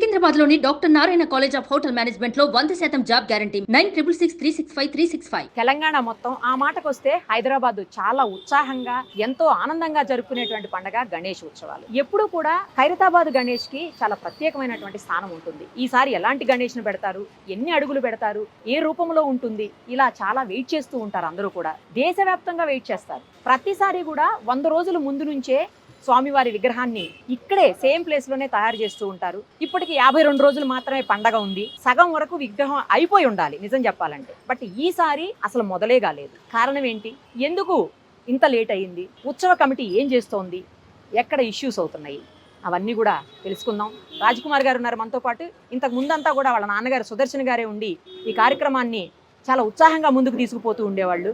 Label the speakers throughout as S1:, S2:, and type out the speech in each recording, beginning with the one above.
S1: సికింద్రాబాద్లోని doctor Narayana college of hotel మేనేజ్మెంట్లో 100% job guarantee 966365
S2: Telangana మొత్తం ఆ మాటకొస్తే హైదరాబాద్ చాలా ఉత్సాహంగా ఎంతో ఆనందంగా జరుపుకునేటువంటి పండుగ గణేష్ ఉత్సవాలు. ఎప్పుడు కూడా ఖైరతాబాద్ గణేష్ కి చాలా ప్రత్యేకమైనటువంటి స్థానం ఉంటుంది. ఈసారి ఎలాంటి గణేష్ ను పెడతారు, ఎన్ని అడుగులు పెడతారు, ఏ రూపంలో ఉంటుంది, ఇలా చాలా వెయిట్ చేస్తూ ఉంటారు. అందరూ కూడా దేశవ్యాప్తంగా వెయిట్ చేస్తారు. ప్రతిసారి కూడా 100 రోజుల ముందు నుంచే స్వామివారి విగ్రహాన్ని ఇక్కడే సేమ్ ప్లేస్ లోనే తయారు చేస్తూ ఉంటారు. ఇప్పటికి 52 రోజులు మాత్రమే పండగ ఉంది. సగం వరకు విగ్రహం అయిపోయి ఉండాలి నిజం చెప్పాలంటే. బట్ ఈసారి అసలు మొదలే కాలేదు. కారణం ఏంటి, ఎందుకు ఇంత లేట్ అయ్యింది, ఉత్సవ కమిటీ ఏం చేస్తోంది, ఎక్కడ ఇష్యూస్ అవుతున్నాయి, అవన్నీ కూడా తెలుసుకుందాం. రాజ్కుమార్ గారు ఉన్నారు మనతో పాటు. ఇంతకు ముందంతా కూడా వాళ్ళ నాన్నగారు సుదర్శన్ గారే ఉండి ఈ కార్యక్రమాన్ని చాలా ఉత్సాహంగా ముందుకు తీసుకుపోతూ ఉండేవాళ్ళు.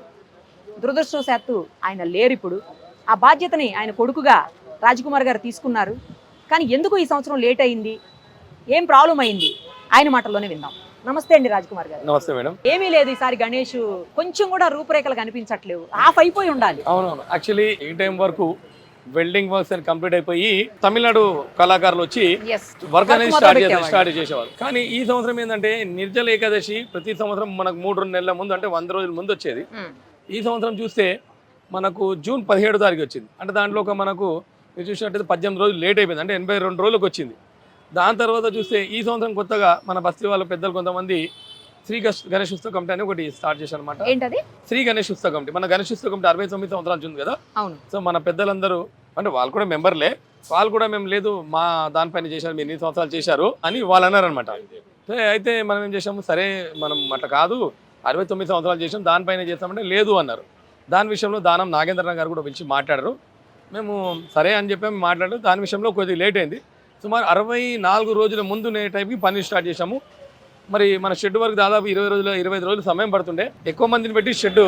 S2: దురదృష్టవశాత్తు ఆయన లేరు ఇప్పుడు. ఆ బాధ్యతని ఆయన కొడుకుగా రాజ్కుమార్ గారు తీసుకున్నారు. కానీ ఎందుకు ఈ సంవత్సరం లేట్ అయింది, ఏం ప్రాబ్లం అయింది, ఆయన మాటల్లోనే విందాం. నమస్తే అండి రాజ్కుమార్ గారు.
S3: నమస్తే మేడం.
S2: ఏమీ లేదు, ఈసారి గణేష్ కొంచెం కూడా రూపురేఖలు కనిపించట్లేవు, ఆఫ్ అయిపోయి ఉండాలి.
S3: అవునవును, యాక్చువల్లీ ఈ టైం వరకు వెల్డింగ్ వర్క్స్ అని కంప్లీట్ అయిపోయి తమిళనాడు కళాకారులు వచ్చి వర్క్ అనేది స్టార్ట్ చేసేవారు. కానీ ఈ సంవత్సరం ఏంటంటే నిర్జల ఏకాదశి ప్రతి సంవత్సరం మనకు 3-2 నెలల ముందు, అంటే 100 రోజుల ముందు వచ్చేది. ఈ సంవత్సరం చూస్తే మనకు జూన్ 17 తారీఖు వచ్చింది. అంటే దాంట్లో ఒక మనకు మీరు చూసినట్టయితే 18 రోజులు లేట్ అయిపోయింది, అంటే 82 రోజులకు వచ్చింది. దాని తర్వాత చూస్తే ఈ సంవత్సరం కొత్తగా మన బస్తీ వాళ్ళ పెద్దలు కొంతమంది శ్రీ గణేష్ ఉత్సవ కమిటీ అని ఒకటి స్టార్ట్ చేశారు అనమాట.
S2: ఏంటది?
S3: శ్రీ గణేష్ ఉత్సవ కమిటీ. మన గణేష్ ఉత్సవ కమిటీ 69 సంవత్సరాలు ఉంది కదా.
S2: అవును.
S3: సో మన పెద్దలందరూ, అంటే వాళ్ళు కూడా మెంబర్లే, వాళ్ళు కూడా మేము లేదు మా దానిపైన చేశారు, మీరు 2 సంవత్సరాలు చేశారు అని వాళ్ళు అన్నారనమాట. అయితే మనం ఏం చేసాము, సరే మనం అట్లా కాదు 69 సంవత్సరాలు చేసాం దానిపైన చేస్తామంటే లేదు అన్నారు. దాని విషయంలో దానం నాగేంద్రరావు గారు కూడా పిలిచి మాట్లాడారు. మేము సరే అని చెప్పి మాట్లాడారు. దాని విషయంలో కొద్దిగా లేట్ అయింది. సుమారు 64 రోజుల ముందు టైంకి పని స్టార్ట్ చేశాము. మరి మన షెడ్ వరకు దాదాపు 25 రోజులు సమయం పడుతుండే. ఎక్కువ మందిని పెట్టి షెడ్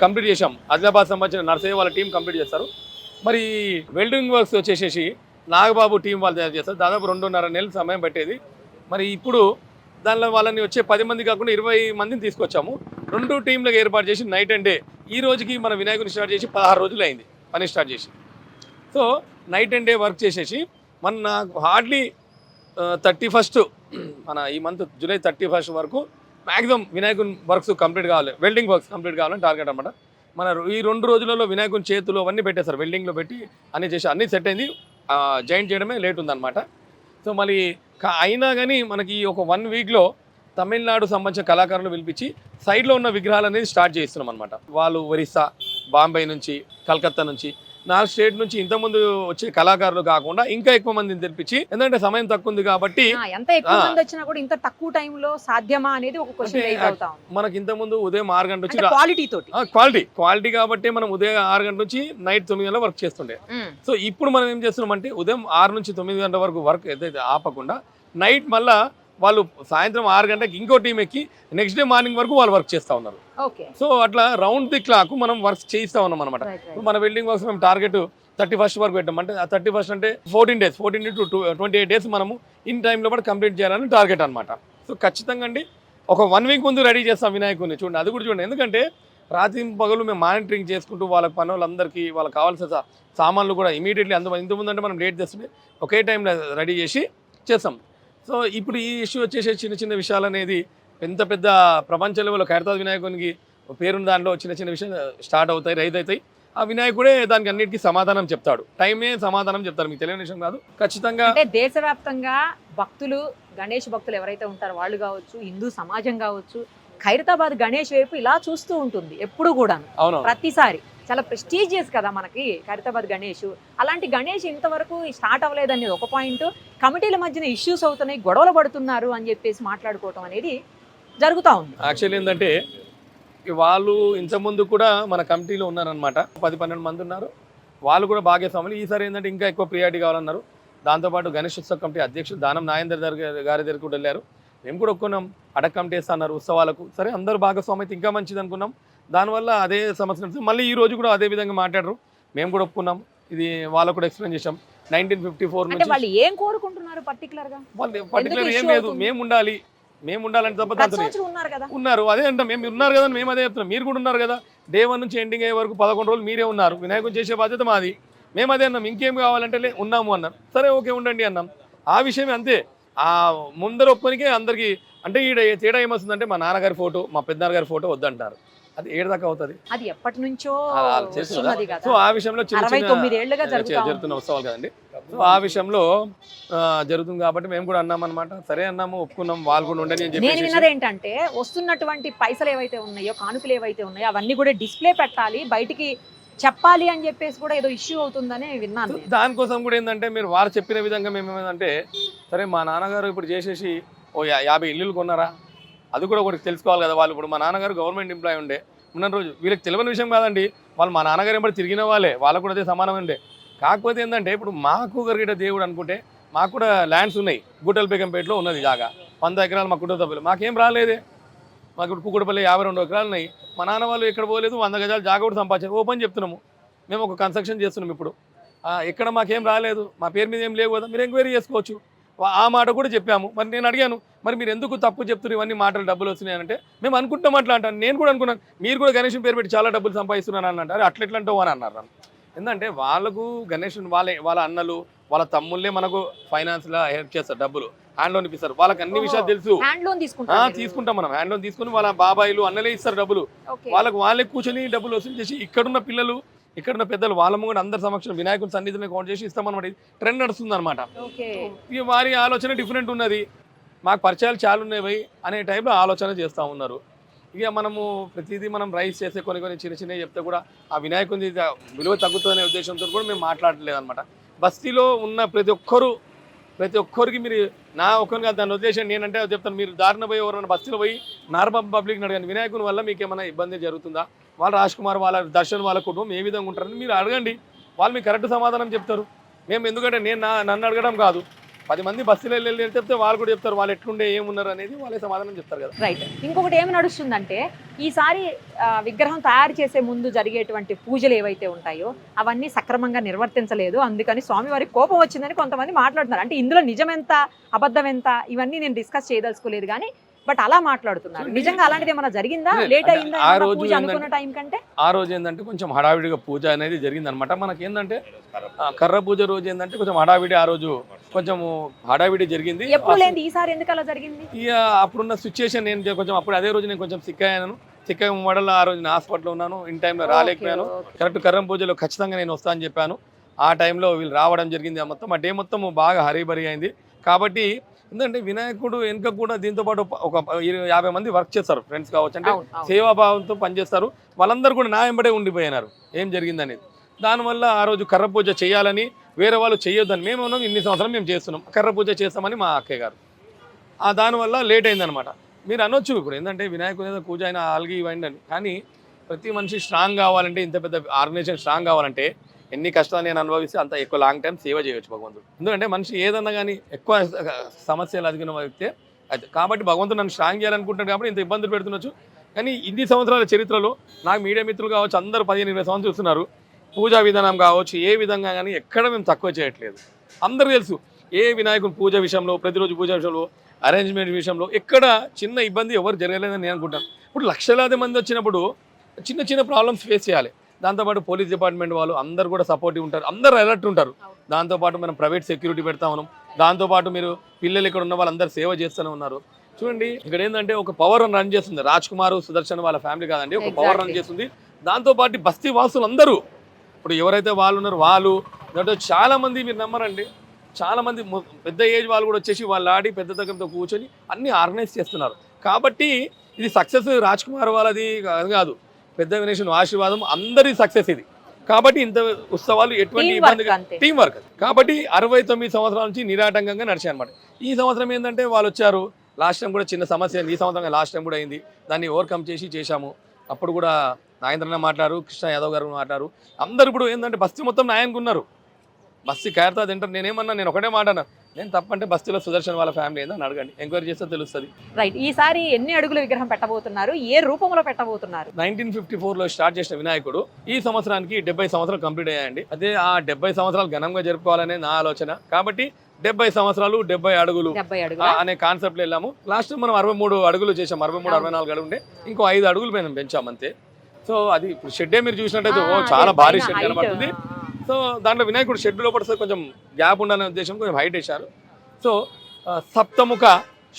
S3: కంప్లీట్ చేశాం. ఆదిలాబాద్ సంబంధించిన నర్సయ్య వాళ్ళ టీం కంప్లీట్ చేస్తారు. మరి వెల్డింగ్ వర్క్స్ వచ్చేసేసి నాగబాబు టీం వాళ్ళు తయారు చేస్తారు. దాదాపు 2.5 నెలలు సమయం పట్టేది. మరి ఇప్పుడు దానిలో వాళ్ళని వచ్చే 10 మంది కాకుండా 20 మందిని తీసుకొచ్చాము. 2 టీంలకు ఏర్పాటు చేసి నైట్ అండ్ డే. ఈ రోజుకి మన వినాయకుని స్టార్ట్ చేసి 16 రోజులు అయింది పని స్టార్ట్ చేసి. So night and day work చేసేసి మన హార్డ్లీ 31st మన ఈ మంత్ జూలై 31st వరకు మ్యాక్సిమం వినాయకుని వర్క్స్ కంప్లీట్ కావాలి, వెల్డింగ్ వర్క్స్ కంప్లీట్ కావాలని టార్గెట్ అనమాట. మన ఈ 2 రోజులలో వినాయకుని చేతులు అవన్నీ పెట్టేస్తారు, వెల్డింగ్లో పెట్టి అన్నీ చేసి అన్నీ సెట్ అయింది. జాయింట్ చేయడమే లేట్ ఉందన్నమాట. సో మళ్ళీ అయినా కానీ మనకి ఒక 1 వీక్లో తమిళనాడు సంబంధించిన కళాకారులు పిలిపించి సైడ్లో ఉన్న విగ్రహాలు అనేది స్టార్ట్ చేస్తున్నాం అనమాట. వాళ్ళు ఒరిస్సా, బాంబే నుంచి, కలకత్తా నుంచి 4 స్టేట్ నుంచి ఇంతకుముందు వచ్చే కళాకారులు కాకుండా ఇంకా ఎక్కువ మందిని తెప్పించి, ఎందుకంటే సమయం తక్కువ ఉంది కాబట్టి
S2: ఎంత ఎక్కువ మంది వచ్చినా కూడా ఇంత తక్కువ టైంలో సాధ్యమా అనేది ఒక క్వశ్చన్ రైజ్ అవుతా ఉంది.
S3: మనకి ఇంతకుముందు ఉదయం 6 గంటల నుంచి క్వాలిటీ కాబట్టి మనం ఉదయం 6 గంటల నుంచి నైట్ 9 గంటల వర్క్ చేస్తుండే. సో ఇప్పుడు మనం ఏం చేస్తున్నాం అంటే ఉదయం 6 నుంచి 9 గంటల వరకు వర్క్ ఏదైతే ఆపకుండా నైట్ మళ్ళా వాళ్ళు సాయంత్రం 6 గంటలకు ఇంకో టీం ఎక్కి నెక్స్ట్ డే మార్నింగ్ వరకు వాళ్ళు వర్క్ చేస్తూ ఉన్నారు. సో అట్లా రౌండ్ ది క్లాక్ మనం వర్క్ చేయిస్తూ ఉన్నాం అనమాట. మన వెల్డింగ్ వర్క్స్ మేము టార్గెట్ 31st వరకు పెట్టాం. అంటే ఆ 31st అంటే 14 days to 28 days మనము ఇన్ టైంలో కూడా కంప్లీట్ చేయాలని టార్గెట్ అనమాట. సో ఖచ్చితంగా అండి ఒక 1 వీక్ ముందు రెడీ చేస్తాం వినాయకుడిని. చూడండి, అది కూడా చూడండి. ఎందుకంటే రాత్రి పగలు మేము మానిటరింగ్ చేసుకుంటూ వాళ్ళ పనులందరికీ వాళ్ళకి కావాల్సిన సామాన్లు కూడా ఇమీడియట్లీ ఇంతకుముందు అంటే మనం లేట్ చేస్తుంటే ఒకే టైంలో రెడీ చేసి చేస్తాం. సో ఇప్పుడు ఈ ఇష్యూ వచ్చేసి చిన్న విషయాలు అనేది పెద్ద ప్రపంచ లెవెల్లో ఖైరతాబాద్ వినాయకునికి పేరున్న దాంట్లో చిన్న విషయాలు స్టార్ట్ అవుతాయి, రైజ్ అవుతాయి. ఆ వినాయకుడే దానికి అన్నిటికీ సమాధానం చెప్తాడు, టైమే సమాధానం చెప్తారు. మీకు తెలియని విషయం కాదు. ఖచ్చితంగా అంటే
S2: దేశవ్యాప్తంగా భక్తులు, గణేష్ భక్తులు ఎవరైతే ఉంటారో వాళ్ళు కావచ్చు, హిందూ సమాజం కావచ్చు, ఖైరతాబాద్ గణేష్ వైపు ఇలా చూస్తూ ఉంటుంది ఎప్పుడు కూడా. ప్రతిసారి చాలా ప్రెస్టీజియస్ కదా మనకి ఖైరతాబాద్ గణేష్. అలాంటి గణేష్ ఇంతవరకు స్టార్ట్ అవ్వలేదనేది ఒక పాయింట్. కమిటీల మధ్యన ఇష్యూస్ అవుతున్నాయి, గొడవలు పడుతున్నారు అని చెప్పేసి మాట్లాడుకోవటం అనేది జరుగుతూ ఉంది.
S3: యాక్చువల్లీ ఏంటంటే వాళ్ళు ఇంతకుముందు కూడా మన కమిటీలో ఉన్నారనమాట. 10-12 మంది ఉన్నారు. వాళ్ళు కూడా భాగస్వాములు. ఈసారి ఏంటంటే ఇంకా ఎక్కువ ప్రియారిటీ కావాలన్నారు. దాంతోపాటు గణేష్ ఉత్సవ కమిటీ అధ్యక్షుడు దానం నాగేంద్ర గారి దగ్గర కూడా వెళ్ళారు. మేము కూడా ఒప్పుకున్నాం, అడగ కమిటీ వేస్తున్నారు ఉత్సవాలకు. సరే అందరూ భాగస్వామి అయితే ఇంకా మంచిది అనుకున్నాం. దానివల్ల అదే సమస్య మళ్ళీ ఈ రోజు కూడా అదే విధంగా మాట్లాడరు. మేము కూడా ఒప్పుకున్నాం. ఇది వాళ్ళకు కూడా ఎక్స్ప్లెయిన్ చేసాం. 1954 నుంచి
S2: వాళ్ళు ఏం కోరుకుంటున్నారు పర్టికులర్
S3: ఏం లేదు, మేము ఉండాలని తప్ప ఉన్నారు. అదే అంటాం, మేము ఉన్నారు కదా, మేము అదే చెప్తున్నాం. మీరు కూడా ఉన్నారు కదా, డే 1 నుంచి ఎండింగ్ అయ్యే వరకు 11 రోజులు మీరే ఉన్నారు. వినాయకుని చేసే బాధ్యత మాది. మేము అదే అన్నాం, ఇంకేం కావాలంటే ఉన్నాము అన్నారు. సరే ఓకే ఉండండి అన్నాం. ఆ విషయమే అంతే. ఆ ముందర ఒప్పుకొనికే అందరికి అంటే ఈడ తేడా ఏమొస్తుందంటే మా నాన్నగారి ఫోటో మా పెద్దనాన్నగారి ఫోటో వద్దంటారు. అది ఏడు దాకా అవుతుంది
S2: అది ఎప్పటి నుంచో
S3: చేస్తున్నది
S2: వస్తున్నది
S3: సో
S2: కదా,
S3: ఆ విషయంలో
S2: 69 ఏళ్లుగా
S3: జరుగుతున్న ఉత్సవాలు కదండి. సో ఆ విషయంలో జరుగుతుంది కాబట్టి మేము కూడా అన్నాం అనమాట. సరే అన్నాము, ఒప్పుకున్నాం, వాళ్ళు కూడా ఉండని అని
S2: నేను
S3: చెప్పేసి.
S2: విన్నది ఏంటంటే వస్తున్నటువంటి పైసలు ఏవైతే ఉన్నాయో, కానుకలు ఏవైతే ఉన్నాయో అవన్నీ కూడా డిస్ప్లే పెట్టాలి, బయటికి చెప్పాలి అని చెప్పేసి కూడా ఏదో ఇష్యూ అవుతుందని విన్నాను నేను.
S3: దానికోసం కూడా ఏంటంటే మీరు వారు చెప్పిన విధంగా మేము ఏమంటే, సరే మా నాన్నగారు ఇప్పుడు చేసేసి ఓ 50 ఇల్లులు కొన్నారా, అది కూడా ఒకటి తెలుసుకోవాలి కదా. వాళ్ళు ఇప్పుడు మా నాన్నగారు గవర్నమెంట్ ఎంప్లాయీ ఉండే ఉన్న రోజు వీళ్ళకి తెలియని విషయం కాదండి. వాళ్ళు మా నాన్నగారు ఎప్పుడు తిరిగిన వాళ్ళే, వాళ్ళకు కూడా అదే సమానం ఉండే. కాకపోతే ఏంటంటే ఇప్పుడు మాకు గరిగిన దేవుడు అనుకుంటే మాకు కూడా ల్యాండ్స్ ఉన్నాయి. గుట్టలబేగంపేటలో ఉన్నది జాగా 100 ఎకరాలు మా కుటుంబ సభ్యులు. మాకేం రాలేదే. మాకు ఇప్పుడు కుకుడుపల్లి 52 ఎకరాలు ఉన్నాయి. మా నాన్న వాళ్ళు ఎక్కడ పోలేదు, 100 గజాలు జాగా కూడా సంపాదించారు. ఓపెన్ చెప్తున్నాము, మేము ఒక కన్స్ట్రక్షన్ చేస్తున్నాం ఇప్పుడు. ఎక్కడ మాకేం రాలేదు, మా పేరు మీద ఏం లేవు కదా, మీరు ఎంక్వైరీ చేసుకోవచ్చు. ఆ మాట కూడా చెప్పాము. మరి నేను అడిగాను, మరి మీరు ఎందుకు తప్పు చెప్తున్నారు, ఇవన్నీ మాటలు డబ్బులు వస్తున్నాయంటే మేము అనుకుంటాం అట్లా అంటాను. నేను కూడా అనుకున్నాను, మీరు కూడా గణేష్ పేరు పెట్టి చాలా డబ్బులు సంపాదిస్తున్నాను అని అంటారు. అట్లా ఎట్లా అంటావు అని అన్నారు. ఎందుకంటే వాళ్ళకు గణేష్ వాళ్ళ అన్నలు వాళ్ళ తమ్ముళ్ళే మనకు ఫైనాన్స్లో హెల్ప్ చేస్తారు, డబ్బులు హ్యాండ్ లోన్ ఇప్పిస్తారు. వాళ్ళకి అన్ని విషయాలు తెలుసు.
S2: హ్యాండ్ లోన్
S3: తీసుకుంటాం మనం, హ్యాండ్ లోన్ తీసుకుని వాళ్ళ బాబాయిలు అన్నలే ఇస్తారు డబ్బులు. వాళ్ళే కూర్చొని డబ్బులు వసూలు చేసి ఇక్కడున్న పిల్లలు ఇక్కడున్న పెద్దలు వాళ్ళ ముందు అందరి సమక్షంలో వినాయకుని సన్నిధిని కౌంట్ చేసి ఇస్తామన్నమాట. ట్రెండ్ నడుస్తుంది అనమాట. వారి ఆలోచన డిఫరెంట్ ఉన్నది. మాకు పరిచయాలు చాలా ఉన్నాయి అనే టైంలో ఆలోచన చేస్తూ ఉన్నారు. ఇక మనము ప్రతిదీ మనం రైస్ చేసే కొన్ని చిన్న చిన్నవి చెప్తే కూడా ఆ వినాయకుని విలువ తగ్గుతుందనే ఉద్దేశంతో కూడా మేము మాట్లాడలేదు అనమాట. బస్తీలో ఉన్న ప్రతి ఒక్కరికి మీరు నా ఒక్కరిగా దాని ఉద్దేశం నేనంటే చెప్తాను. మీరు దారిన పోయి ఎవరైనా బస్తీలో పోయి నార్మల్ పబ్లిక్ని అడగండి, వినాయకుని వల్ల మీకు ఏమైనా ఇబ్బంది జరుగుతుందా, వాళ్ళ రాజ్ కుమార్ వాళ్ళ దర్శన్ వాళ్ళ కుటుంబం ఏ విధంగా ఉంటారని మీరు అడగండి. వాళ్ళు మీకు కరెక్ట్ సమాధానం చెప్తారు. మేము ఎందుకంటే నన్ను అడగడం కాదు, 10 మంది బస్సులో వెళ్ళి చెప్తే వాళ్ళు కూడా చెప్తారు వాళ్ళు ఎట్లుండే ఏమున్నారు అనేది వాళ్ళే సమాధానం చెప్తారు కదా.
S2: రైట్. ఇంకొకటి ఏమి నడుస్తుందంటే ఈసారి విగ్రహం తయారు చేసే ముందు జరిగేటువంటి పూజలు ఏవైతే ఉంటాయో అవన్నీ సక్రమంగా నిర్వర్తించలేదు, అందుకని స్వామివారికి కోపం వచ్చిందని కొంతమంది మాట్లాడుతున్నారు. అంటే ఇందులో నిజం ఎంత అబద్ధం ఎంత ఇవన్నీ నేను డిస్కస్ చేయదలుచుకోలేదు, కానీ బట్ అలా మాట్లాడుతున్నారు. నిజంగా అలాంటిది ఏమైనా జరిగిందా, లేట్ అయిందా పూజ అనుకున్న టైం కంటే?
S3: ఆ రోజు ఏంటంటే కొంచెం హడావిడిగా పూజ అనేది జరిగింది అనమాట. మనకి ఏంటంటే కర్ర పూజ రోజు ఏంటంటే కొంచెం హడావిడి, ఆ రోజు కొంచెం హడావిడి జరిగింది.
S2: ఎప్పుడు లేదు, ఈసారి ఎందుకు అలా జరిగింది?
S3: ఇక అప్పుడున్న సిచ్యుయేషన్ నేను కొంచెం అప్పుడు అదే రోజు నేను కొంచెం సిక్ అయ్యాను. సిక్ అయ్యి మోడల్ ఆ రోజు నేను హాస్పిటల్లో ఉన్నాను, ఇన్ టైంలో రాలేకపోయాను. కరెక్ట్ కర్రం పూజలో ఖచ్చితంగా నేను వస్తానని చెప్పాను. ఆ టైంలో వీళ్ళు రావడం జరిగింది. ఆ డే మొత్తం బాగా హరీబరీ అయింది. కాబట్టి ఎందుకంటే వినాయకుడు వెనుక కూడా దీంతో పాటు ఒక 50 మంది వర్క్ చేస్తారు, ఫ్రెండ్స్ కావచ్చు, అంటే సేవాభావంతో పనిచేస్తారు. వాళ్ళందరూ కూడా నా వెంబడే ఉండిపోయినారు ఏం జరిగింది అనేది. దానివల్ల ఆ రోజు కర్ర పూజ చేయాలని వేరే వాళ్ళు చేయొద్దని మేము ఉన్నాం. ఇన్ని సంవత్సరాలు మేము చేస్తున్నాం, కర్ర పూజ చేస్తామని మా అక్కయ్య గారు. దానివల్ల లేట్ అయిందనమాట. మీరు అనొచ్చు ఇప్పుడు ఏంటంటే వినాయకుడు ఏదో పూజ అయినా ఆల్గి ఇవ్వండి అని. కానీ ప్రతి మనిషి స్ట్రాంగ్ కావాలంటే, ఇంత పెద్ద ఆర్గనైజేషన్ స్ట్రాంగ్ కావాలంటే ఎన్ని కష్టాలు నేను అనుభవిస్తే అంత ఎక్కువ లాంగ్ టైం సేవ చేయవచ్చు భగవంతుడు. ఎందుకంటే మనిషి ఏదన్నా కానీ ఎక్కువ సమస్యలు అదిగిన వ్యక్తే అయితే. కాబట్టి భగవంతుడు నన్ను స్ట్రాంగ్ చేయాలనుకుంటాడు కాబట్టి ఇంత ఇబ్బందులు పెడుతుండొచ్చు. కానీ ఇన్ని సంవత్సరాల చరిత్రలో నాకు మీడియా మిత్రులు కావచ్చు, అందరూ 15-20 సంవత్సరాలు చూస్తున్నారు. పూజా విధానం కావచ్చు, ఏ విధంగా కానీ ఎక్కడ మేము తక్కువ చేయట్లేదు. అందరూ తెలుసు ఏ వినాయకుని పూజ విషయంలో, ప్రతిరోజు పూజ విషయంలో, అరేంజ్మెంట్ విషయంలో ఎక్కడ చిన్న ఇబ్బంది ఎవరు జరగలేదని నేను అనుకుంటాను. ఇప్పుడు లక్షలాది మంది వచ్చినప్పుడు చిన్న ప్రాబ్లమ్స్ ఫేస్ చేయాలి. దాంతోపాటు పోలీస్ డిపార్ట్మెంట్ వాళ్ళు అందరూ కూడా సపోర్టివ్ ఉంటారు, అందరూ అలర్ట్ ఉంటారు. దాంతోపాటు మనం ప్రైవేట్ సెక్యూరిటీ పెడతా ఉన్నాం. దాంతోపాటు మీరు పిల్లలు ఇక్కడ ఉన్న వాళ్ళందరూ సేవ చేస్తూనే ఉన్నారు. చూడండి ఇక్కడ ఏంటంటే ఒక పవర్ రన్ చేస్తుంది. రాజ్ కుమార్, సుదర్శన్ వాళ్ళ ఫ్యామిలీ కాదండి, ఒక పవర్ రన్ చేస్తుంది. దాంతోపాటు బస్తీ వాసులు అందరూ ఇప్పుడు ఎవరైతే వాళ్ళు ఉన్నారో వాళ్ళు చాలా మంది, మీరు నమ్మరండి, చాలా మంది పెద్ద ఏజ్ వాళ్ళు కూడా వచ్చేసి వాళ్ళు ఆడి పెద్ద దగ్గరతో కూర్చొని అన్ని ఆర్గనైజ్ చేస్తున్నారు. కాబట్టి ఇది సక్సెస్ రాజ్ కుమార్ వాళ్ళది కాదు, పెద్ద వినేషన్ ఆశీర్వాదం అందరి సక్సెస్ ఇది. కాబట్టి ఇంత ఉత్సవాలు ఎటువంటి ఇబ్బంది, టీం వర్క్. కాబట్టి 69 సంవత్సరాల నుంచి నిరాటంకంగా నడిచాయి అనమాట. ఈ సంవత్సరం ఏంటంటే వాళ్ళు వచ్చారు, లాస్ట్ టైం కూడా చిన్న సమస్య అయింది, ఈ సంవత్సరం లాస్ట్ టైం కూడా అయింది, దాన్ని ఓవర్కమ్ చేశాము. అప్పుడు కూడా నాగేంద్రన్న మాట్లాడారు, కృష్ణ యాదవ్ గారు మాట్లాడారు. అందరు ఇప్పుడు ఏంటంటే బస్తీ మొత్తం నాయనకు ఉన్నారు. బస్తీ ఖైరతా తింటారు. నేను ఒకటే మాట అన్నా, నేను తప్పంటే బస్తీలో సుదర్శన్ వాళ్ళ ఫ్యామిలీ ఏందని అడగండి, ఎంక్వైరీ చేస్తే తెలుస్తుంది.
S2: రైట్. ఈసారి ఎన్ని అడుగుల విగ్రహం పెట్టబోతున్నారు, ఏ రూపంలో పెట్టబోతున్నారు?
S3: 1954లో స్టార్ట్ చేసిన వినాయకుడు ఈ సంవత్సరానికి 70 సంవత్సరాలు కంప్లీట్ అయ్యాయండి. అదే ఆ 70 సంవత్సరాలు ఘనంగా జరుపుకోవాలనే నా ఆలోచన. కాబట్టి 70 సంవత్సరాలు 70 అడుగులు అనే కాన్సెప్ట్ వెళ్ళాము. లాస్ట్ మనం 63 అడుగులు చేసాం, 63-64 అడుగులు ఉండే, ఇంకో 5 అడుగులు మేము పెంచాం అంతే. సో అది ఇప్పుడు షెడ్డే మీరు చూసినట్టయితే చాలా భారీ షెడ్ కనబడుతుంది. సో దాంట్లో వినాయకుడు షెడ్ లోపల కొంచెం గ్యాప్ ఉండాలనే ఉద్దేశం కొంచెం హైట్ వేశారు. సో సప్తముఖ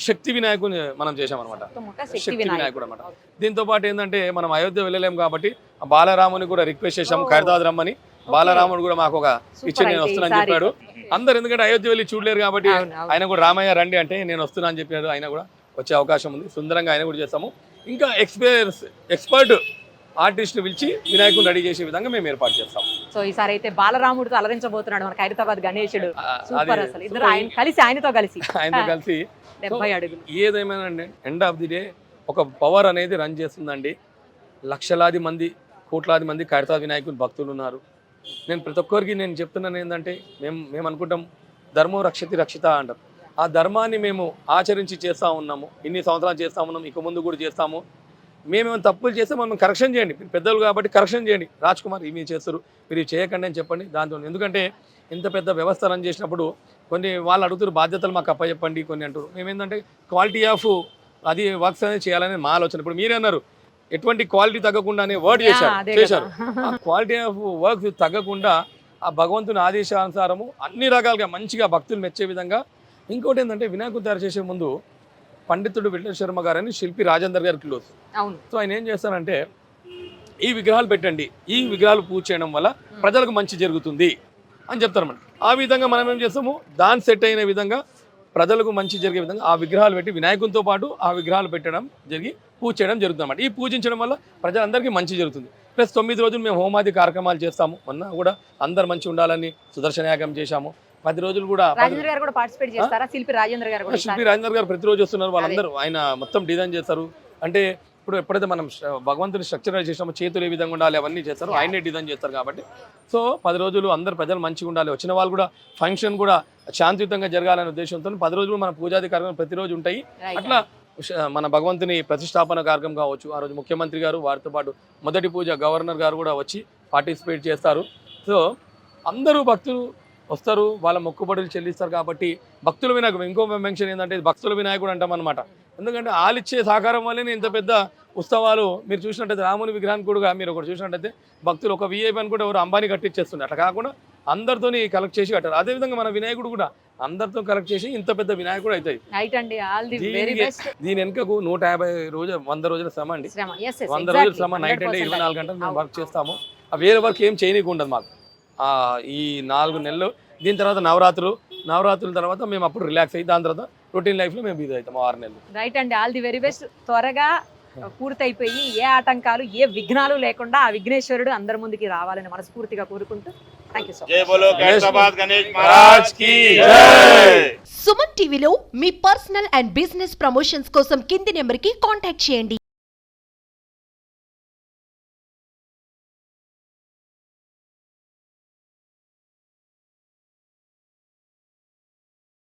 S3: శక్తి వినాయకుని మనం చేసామన్నమాట.
S2: సప్తముఖ శక్తి
S3: శక్తి
S2: వినాయకుడు.
S3: వినాయకుడు అన్నమాట. దీంతో పాటు ఏంటంటే మనం అయోధ్య వెళ్ళలేము కాబట్టి ఆ బాలరాముని కూడా రిక్వెస్ట్ చేసాము ఖైరతాబాద్ రమ్మని. బాలరాముడు కూడా మాకు ఒక ఇచ్చి నేను వస్తున్నాను చెప్పాడు. అందరు ఎందుకంటే అయోధ్య వెళ్ళి చూడలేరు కాబట్టి ఆయన కూడా రామయ్య రండి అంటే నేను వస్తున్నా అని చెప్పాడు. ఆయన కూడా వచ్చే అవకాశం ఉంది. సుందరంగా ఆయన కూడా చేస్తాము. ఇంకా ఎక్స్పర్ట్ ఆర్టిస్ట్ పిలిచి వినాయకుని రెడీ చేసే విధంగా మేము ఏర్పాటు చేస్తాం.
S2: సో ఈసారి అయితే బాలరాముడితో అలరించబోతున్నాడు మన ఖైరతాబాద్ గణేశుడు. సూపర్ అసలు ఇద్దరు ఆయనతో కలిసి 70 అడుగులు.
S3: ఏదేమైనా ఎండ్ ఆఫ్ ది డే ఒక పవర్ అనేది రన్ చేస్తుందండి. లక్షలాది మంది కోట్లాది మంది ఖైరతాబాద్ వినాయకుని భక్తులు ఉన్నారు. నేను ప్రతి ఒక్కరికి నేను చెప్తున్నాను ఏంటంటే మేము అనుకుంటాం ధర్మో రక్షతి రక్షిత అంటారు. ఆ ధర్మాన్ని మేము ఆచరించి చేస్తూ ఉన్నాము. ఇన్ని సంవత్సరాలు చేస్తూ ఉన్నాము, ఇక ముందు కూడా చేస్తాము. మేమేమైనా తప్పులు చేస్తే మనం కరెక్షన్ చేయండి, పెద్దలు కాబట్టి కరెక్షన్ చేయండి. రాజ్ కుమార్ ఇవి చేస్తారు, మీరు ఇవి చేయకండి అని చెప్పండి. దాంతో ఎందుకంటే ఇంత పెద్ద వ్యవస్థ రన్ చేసినప్పుడు కొన్ని వాళ్ళు అడుగుతారు బాధ్యతలు మాకు అప్పచెప్పండి కొన్ని అంటారు. మేమేంటంటే క్వాలిటీ ఆఫ్ అది వర్క్స్ అనేది చేయాలని మా ఆలోచన. ఇప్పుడు మీరే అన్నారు ఎటువంటి క్వాలిటీ తగ్గకుండానే వర్క్ చేశారు. ఆ క్వాలిటీ ఆఫ్ వర్క్ తగ్గకుండా ఆ భగవంతుని ఆదేశానుసారము అన్ని రకాలుగా మంచిగా భక్తులు మెచ్చే విధంగా. ఇంకోటి ఏంటంటే వినాయకుడు తయారు చేసే ముందు పండితుడు విఠల శర్మ గారని శిల్పి రాజేందర్ గారు క్లోజ్. సో ఆయన ఏం చేస్తారంటే ఈ విగ్రహాలు పెట్టండి, ఈ విగ్రహాలు పూజ చేయడం వల్ల ప్రజలకు మంచి జరుగుతుంది అని చెప్తారన్నమాట. ఆ విధంగా మనం ఏం చేస్తాము దాని సెట్ అయిన విధంగా ప్రజలకు మంచి జరిగే విధంగా ఆ విగ్రహాలు పెట్టి వినాయకునితో పాటు ఆ విగ్రహాలు పెట్టడం జరిగి పూజ చేయడం జరుగుతుంది అన్నమాట. ఈ పూజించడం వల్ల ప్రజలందరికీ మంచి జరుగుతుంది. ప్లస్ 9 రోజులు మేము హోమాది కార్యక్రమాలు చేస్తాము. మొన్న కూడా అందరు మంచి ఉండాలని సుదర్శన యాగం చేశాము. 10 రోజులు కూడా
S2: రాజేంద్ర గారు కూడా పార్టిసిపేట్ చేస్తారా? శిల్పి రాజేంద్ర గారు కూడా
S3: శిల్పి రాజేంద్ర గారు ప్రతిరోజు వస్తున్నారు. వాళ్ళందరూ ఆయన మొత్తం డిజైన్ చేస్తారు. అంటే ఇప్పుడు ఎప్పుడైతే మనం భగవంతుని స్ట్రక్చర్ చేసామో చేతులు ఏ విధంగా ఉండాలి అవన్నీ చేస్తారు, ఆయనే డిజైన్ చేస్తారు కాబట్టి. సో 10 రోజులు అందరు ప్రజలు మంచిగా ఉండాలి, వచ్చిన వాళ్ళు కూడా ఫంక్షన్ కూడా శాంతియుతంగా జరగాలనే ఉద్దేశంతో 10 రోజులు మన పూజాది కార్యక్రమం ప్రతిరోజు ఉంటాయి. అట్లా మన భగవంతుని ప్రతిష్టాపన కార్యక్రమం కావచ్చు. ఆ రోజు ముఖ్యమంత్రి గారు వారితో పాటు మొదటి పూజ గవర్నర్ గారు కూడా వచ్చి పార్టిసిపేట్ చేస్తారు. సో అందరూ భక్తులు వస్తారు, వాళ్ళ మొక్కుబడులు చెల్లిస్తారు కాబట్టి భక్తుల వినాయకుడు. ఇంకో మెన్షన్ ఏంటంటే భక్తుల వినాయకుడు అంటాం అనమాట. ఎందుకంటే ఆలిచ్చే సహకారం వల్లనే ఇంత పెద్ద ఉత్సవాలు మీరు చూసినట్టయితే రాముని విగ్రహాన్ని కూడా మీరు ఒకటి చూసినట్టయితే భక్తులు ఒక వీఐపీ అని కూడా ఎవరు అంబానీ కట్టించేస్తుండే. అట్లా కాకుండా అందరితోని కలెక్ట్ చేసి కట్టారు. అదేవిధంగా మన వినాయకుడు కూడా అందరితో కలెక్ట్ చేసి ఇంత పెద్ద వినాయకుడు అవుతాయి. దీని వెనుకకు 150 రోజులు 100 రోజుల శ్రమ అండి. 100 రోజుల శ్రమ. నైట్ అంటే 24 గంటలు మేము వర్క్ చేస్తాము. వేరే వర్క్ ఏం చేయనీకి ఉండదు మాకు ఈ 4 నెలలు. దీని తర్వాత నవరాత్రుల తర్వాత మేము అప్పుడు రిలాక్స్ అయ్యి దాని తర్వాత రొటీన్ లైఫ్ లో మేము బిజీ అవుతాం 6 నెలలు.
S2: రైట్ అండి, ఆల్ ది వెరీ బెస్ట్. త్వరగా పూర్తయిపోయి ఏ ఆటంకాలు ఏ విఘ్నాలు లేకుండా ఆ విఘ్నేశ్వరుడు అందరి ముందుకి రావాలని మనస్ఫూర్తిగా కోరుకుంటూ thank you so much.
S4: Suman టీవీలో మీ పర్సనల్ అండ్ బిజినెస్ ప్రమోషన్స్ కోసం కింది నెంబర్కి కాంటాక్ట్ చేయండి.